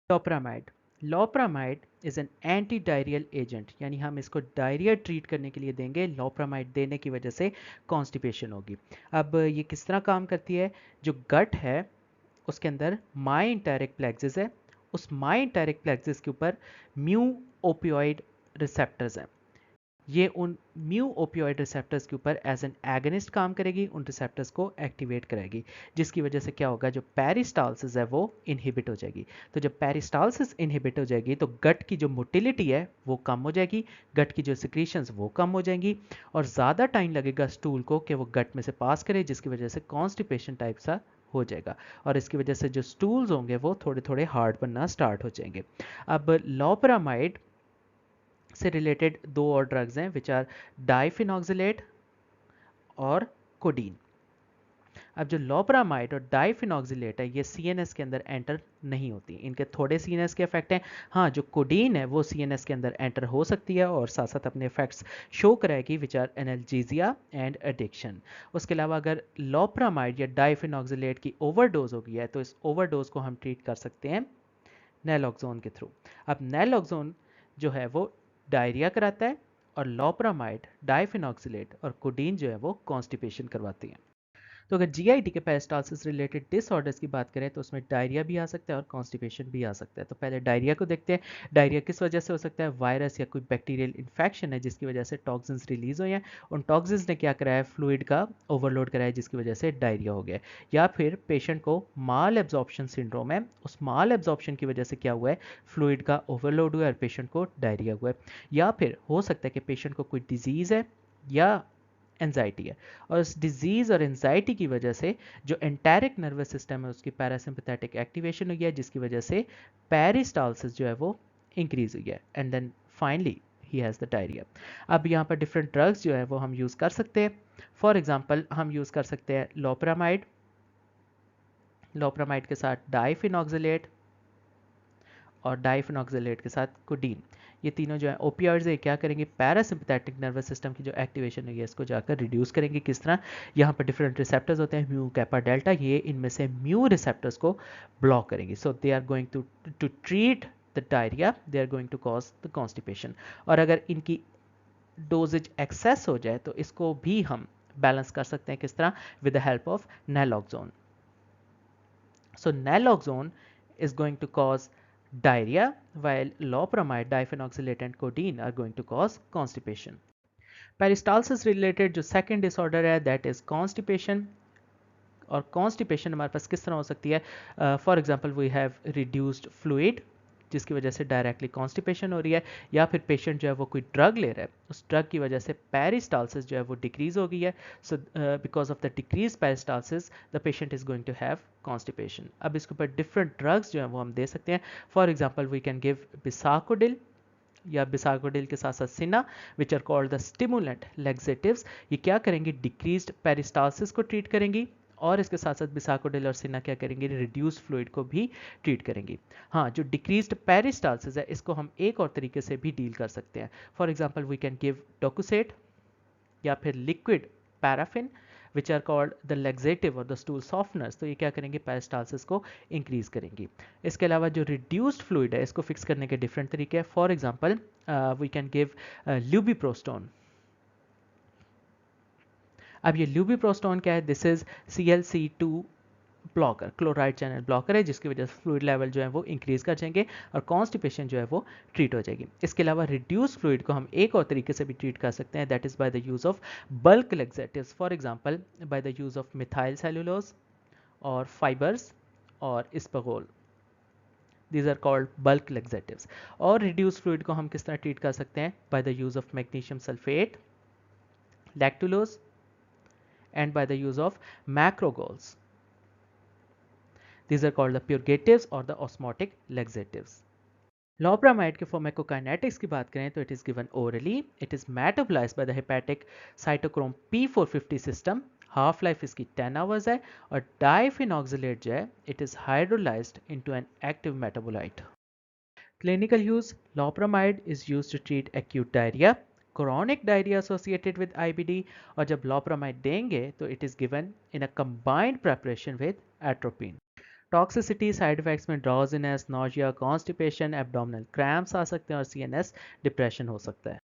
Loperamide. Loperamide is an anti diarrhoeal agent, यानी हम इसको डायरिया ट्रीट करने के लिए देंगे। लोप्रामाइड देने की वजह से कॉन्स्टिपेशन होगी। अब ये किस तरह काम करती है? जो गट है उसके अंदर माई इंटेरिक प्लेक्सिस है, उस माई इंटेरिक प्लेक्सिस के ऊपर म्यू ओपियोइड रिसेप्टर्स हैं। ये उन म्यू ओपियोइड रिसेप्टर्स के ऊपर एज एन एगनिस्ट काम करेगी, उन रिसेप्टर्स को एक्टिवेट करेगी, जिसकी वजह से क्या होगा, जो पेरिस्टालसिस है वो इनहिबिट हो जाएगी। तो जब पेरिस्टालसिस इनहिबिट हो जाएगी तो गट की जो मोटिलिटी है वो कम हो जाएगी, गट की जो सिक्रीशंस वो कम हो जाएंगी, और ज़्यादा टाइम लगेगा स्टूल को कि वो गट में से पास करे, जिसकी वजह से कॉन्स्टिपेशन टाइप सा हो जाएगा, और इसकी वजह से जो स्टूल्स होंगे वो थोड़े थोड़े हार्ड बनना स्टार्ट हो जाएंगे। अब लोपेरामाइड से रिलेटेड दो और ड्रग्स हैं विच आर डाइफिनॉक्सिलेट और कोडीन। अब जो लोपेरामाइड और डाइफिनॉक्सिलेट है ये सीएनएस के अंदर एंटर नहीं होती, इनके थोड़े सीएनएस के इफेक्ट हैं। हाँ, जो कोडीन है वो सीएनएस के अंदर एंटर हो सकती है और साथ साथ अपने इफेक्ट्स शो कराएगी which are analgesia and addiction. उसके अलावा अगर लोपेरामाइड या डाइफिनॉक्सिलेट की ओवरडोज हो गई है तो इस ओवरडोज को हम ट्रीट कर सकते हैं नैलोक्सोन के थ्रू। अब नैलोक्सोन जो है वो डायरिया कराता है, और लोपेरामाइड, डाइफिनॉक्सिलेट और कोडीन जो है वो कॉन्स्टिपेशन करवाती हैं। तो अगर जीआईटी के पेरिस्टालसिस रिलेटेड डिसऑर्डर्स की बात करें तो उसमें डायरिया भी आ सकता है और कॉन्स्टिपेशन भी आ सकता है। तो पहले डायरिया को देखते हैं। डायरिया किस वजह से हो सकता है? वायरस या कोई बैक्टीरियल इन्फेक्शन है जिसकी वजह से टॉक्सिन्स रिलीज हुए हैं, उन टॉक्सिन्स ने क्या कराया, फ्लूइड का ओवरलोड कराया, जिसकी वजह से डायरिया हो गया। या फिर पेशेंट को माल एब्जॉर्प्शन सिंड्रोम है, उस माल एब्जॉर्प्शन की वजह से क्या हुआ है, फ्लूइड का ओवरलोड हुआ है और पेशेंट को डायरिया हुआ है। या फिर हो सकता है कि पेशेंट को कोई डिजीज़ है या एनजाइटी है, और इस डिजीज़ और एनजाइटी की वजह से जो एंटेरिक नर्वस सिस्टम है उसकी पैरासिम्पैथेटिक एक्टिवेशन हुई है, जिसकी वजह से पेरिस्टालसिस जो है वो इंक्रीज हुई है, and then finally he has the diarrhoea. अब यहाँ पर डिफरेंट ड्रग्स जो है वो हम यूज़ कर सकते हैं। फॉर एग्जांपल हम यूज़ कर सकते हैं लोपेरामाइड, लोपेरामाइड के साथ डाइफिनॉक्सिलेट और डाइफिनॉक्सिलेट के साथ कोडीन। ये तीनों जो है ओपियाइड्स है, क्या करेंगे, पैरासिम्पैथेटिक नर्वस सिस्टम की जो एक्टिवेशन है इसको जाकर रिड्यूस करेंगे। किस तरह? यहाँ पर डिफरेंट रिसेप्टर्स होते हैं, म्यू, कैपा, डेल्टा, ये इनमें से म्यू रिसेप्टर्स को ब्लॉक करेंगे। So they are going to treat the diarrhoea, they are going to cause the constipation. और अगर इनकी डोजेज एक्सेस हो जाए तो इसको भी हम बैलेंस कर सकते हैं। किस तरह? With the help of naloxone. So naloxone is going to cause diarrhea, while loperamide, diphenoxylate and codeine are going to cause constipation. Peristalsis related जो second disorder है that is constipation, और कॉन्स्टिपेशन हमारे पास किस तरह हो सकती है? For example we have reduced fluid, जिसकी वजह से डायरेक्टली कॉन्स्टिपेशन हो रही है, या फिर पेशेंट जो है वो कोई ड्रग ले रहा है, उस ड्रग की वजह से पेरिस्टालसिस जो है वो डिक्रीज हो गई है। So because of the decrease peristalsis the patient is going to have constipation. अब इसके ऊपर डिफरेंट ड्रग्स जो है वो हम दे सकते हैं। For example we can give bisacodyl या बिसाकोडिल के साथ साथ senna, which are called the stimulant laxatives. ये क्या करेंगे, डिक्रीज्ड पेरिस्टालसिस को ट्रीट करेंगी, और इसके साथ साथ बिसाकोडिल और सिना क्या करेंगे, रिड्यूस फ्लूइड को भी ट्रीट करेंगी। हाँ, जो डिक्रीज्ड पेरिस्टालसिस है इसको हम एक और तरीके से भी डील कर सकते हैं। For example we can give docusate या फिर liquid paraffin, which are called the laxative और द स्टूल सॉफ्टनर्स। तो ये क्या करेंगे, पेरिस्टालसिस को इंक्रीज करेंगी। इसके अलावा जो रिड्यूस्ड फ्लूइड है इसको फिक्स करने के डिफरेंट तरीके हैं। For example we can give lubiprostone. अब ये ल्यूबिप्रोस्टोन क्या है? This is ClC2 blocker, chloride channel blocker है, जिसकी वजह से फ्लूइड लेवल जो है वो इंक्रीज कर जाएंगे और कॉन्स्टिपेशन जो है वो ट्रीट हो जाएगी। इसके अलावा रिड्यूस फ्लूइड को हम एक और तरीके से भी ट्रीट कर सकते हैं, that is by the use of bulk laxatives. For example by the use of methyl cellulose और फाइबर्स और इस्पगोल, these are called bulk laxatives. और रिड्यूस फ्लूइड को हम किस तरह ट्रीट कर सकते हैं? By the use of magnesium sulphate, lactulose, and by the use of macrogols. These are called the purgatives or the osmotic laxatives. Loperamide के pharmacokinetics की बात करें तो it is given orally. It is metabolized by the hepatic cytochrome P450 system. Half life इसकी 10 hours है, और diphenoxylate जो है it is hydrolysed into an active metabolite. Clinical use: loperamide is used to treat acute diarrhea, chronic diarrhea associated with IBD, और जब loperamide देंगे तो it is given in a combined preparation with atropine. Toxicity side effects में drowsiness, nausea, constipation, abdominal cramps आ सकते हैं और CNS depression हो सकता है।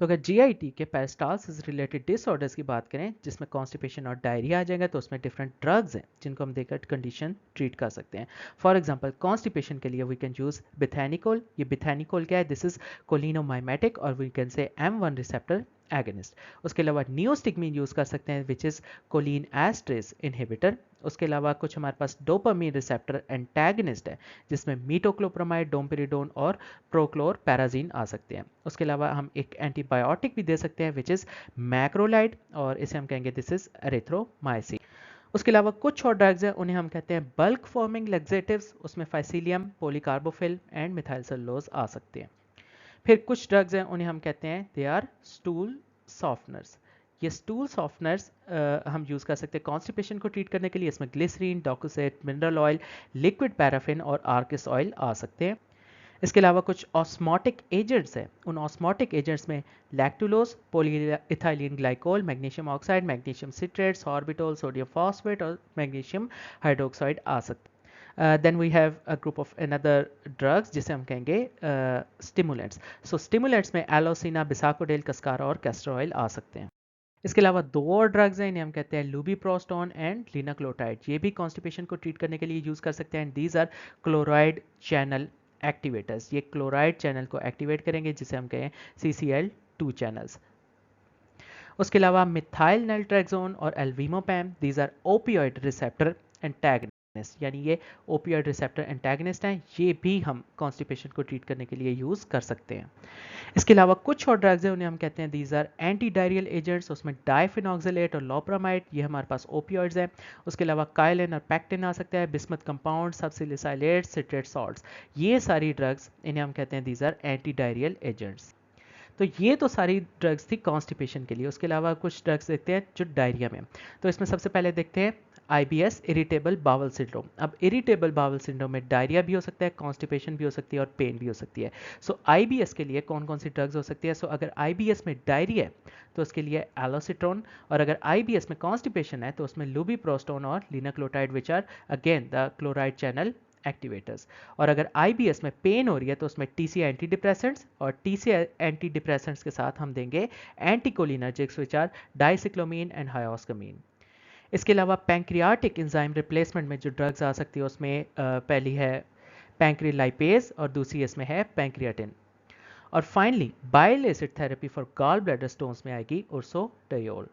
तो अगर जीआईटी के पेरिस्टालसिस रिलेटेड डिसऑर्डर्स की बात करें जिसमें कॉन्स्टिपेशन और डायरिया आ जाएगा तो उसमें डिफरेंट ड्रग्स हैं जिनको हम देकर कंडीशन ट्रीट कर सकते हैं। फॉर एग्जांपल कॉन्स्टिपेशन के लिए वी कैन यूज बिथैनिकोल। ये बिथैनिकोल क्या है? दिस इज कोलिनोमाइमेटिक और we can say M1 receptor agonist. उसके अलावा नियोस्टिगमीन यूज़ कर सकते हैं विच इज़ कोलिन एस्ट्रेस इनहिबिटर। उसके अलावा कुछ हमारे पास डोपामीन रिसेप्टर एंटेगनिस्ट है जिसमें मीटोक्लोप्रोमाइड, डोम्पेरिडोन और प्रोक्लोर पैराजीन आ सकते हैं। उसके अलावा हम एक एंटीबायोटिक भी दे सकते हैं विच इज़ मैक्रोलाइड और इसे हम कहेंगे दिस इज एरिथ्रोमाइसिन। उसके अलावा कुछ और ड्रग्स हैं उन्हें हम कहते हैं बल्क फॉर्मिंग लेग्जेटिव्स। उसमें फाइसिलियम, पॉलीकार्बोफिल एंड मिथाइल सेलुलोज आ सकते हैं। फिर कुछ ड्रग्स हैं उन्हें हम कहते हैं दे आर स्टूल सॉफ्टनर्स। ये स्टूल सॉफ्टनर्स हम यूज़ कर सकते हैं कॉन्स्टिपेशन को ट्रीट करने के लिए। इसमें glycerin, docusate, mineral oil, liquid paraffin और आर्किस ऑयल आ सकते हैं। इसके अलावा कुछ ऑस्मोटिक एजेंट्स हैं। उन ऑस्मोटिक एजेंट्स में lactulose, polyethylene glycol, magnesium oxide, magnesium citrate, sorbitol, sodium phosphate और मैग्नीशियम हाइड्रोक्साइड आ सकते हैं। Then we have a group of another drugs जिसे हम कहेंगे स्टिमुलेंट्स। सो स्टिमुलेंट्स में एलोसिना, बिसाकोडेल, कस्कारा और कैस्टर ऑयल आ सकते हैं। इसके अलावा दो और ड्रग्स हैं इन्हें हम कहते हैं लुबिप्रोस्टोन एंड लिनाक्लोटाइड। ये भी कॉन्स्टिपेशन को ट्रीट करने के लिए यूज़ कर सकते हैं। These are chloride channel activators. ये क्लोराइड चैनल को एक्टिवेट करेंगे जिसे हम कहें CCl2 चैनल्स। उसके अलावा मिथाइल नैल्ट्रेक्सोन और alvimopan, these are opioid receptor antagonist. यानी ये ओपियोइड रिसेप्टर एंटागनिस्ट हैं। ये भी हम कॉन्स्टिपेशन को ट्रीट करने के लिए यूज़ कर सकते हैं। इसके अलावा कुछ और ड्रग्स हैं उन्हें हम कहते हैं these are anti diarrhoeal agents. उसमें डाइफिनॉक्सिलेट और लोप्रामाइड ये हमारे पास ओपियोइड्स हैं। उसके अलावा काइलिन और पैक्टिन आ सकता है, bismuth compound, subsalicylate, citrate salts. ये सारी ड्रग्स इन्हें हम कहते हैं these are anti diarrhoeal agents. तो ये तो सारी ड्रग्स थी कॉन्स्टिपेशन के लिए। उसके अलावा कुछ ड्रग्स देखते हैं जो डायरिया में। तो इसमें सबसे पहले देखते हैं IBS, इरिटेबल बावल सिंड्रोम। अब इरिटेबल बावल सिंड्रोम में डायरिया भी हो सकता है, कॉन्स्टिपेशन भी हो सकती है और पेन भी हो सकती है। सो IBS के लिए कौन कौन सी ड्रग्स हो सकती है? सो अगर IBS में डायरिया है तो उसके लिए एलोसिट्रोन, और अगर IBS में कॉन्स्टिपेशन है तो उसमें लुबिप्रोस्टोन और linaclotide which are again the chloride channel activators. और अगर IBS में पेन हो रही है तो उसमें TC एंटी डिप्रेसेंट्स, और TC एंटी डिप्रेसेंट्स के साथ हम देंगे एंटीकोलिनर्जिक्स विच आर डाइसिक्लोमीन एंड हायोस्कमीन। इसके अलावा पैंक्रियाटिक एंजाइम रिप्लेसमेंट में जो ड्रग्स आ सकती है उसमें पहली है पैंक्रिलाइपेज और दूसरी इसमें है पैंक्रियाटिन। और finally bile acid therapy for gall bladder stones में आएगी उर्सोडायोल।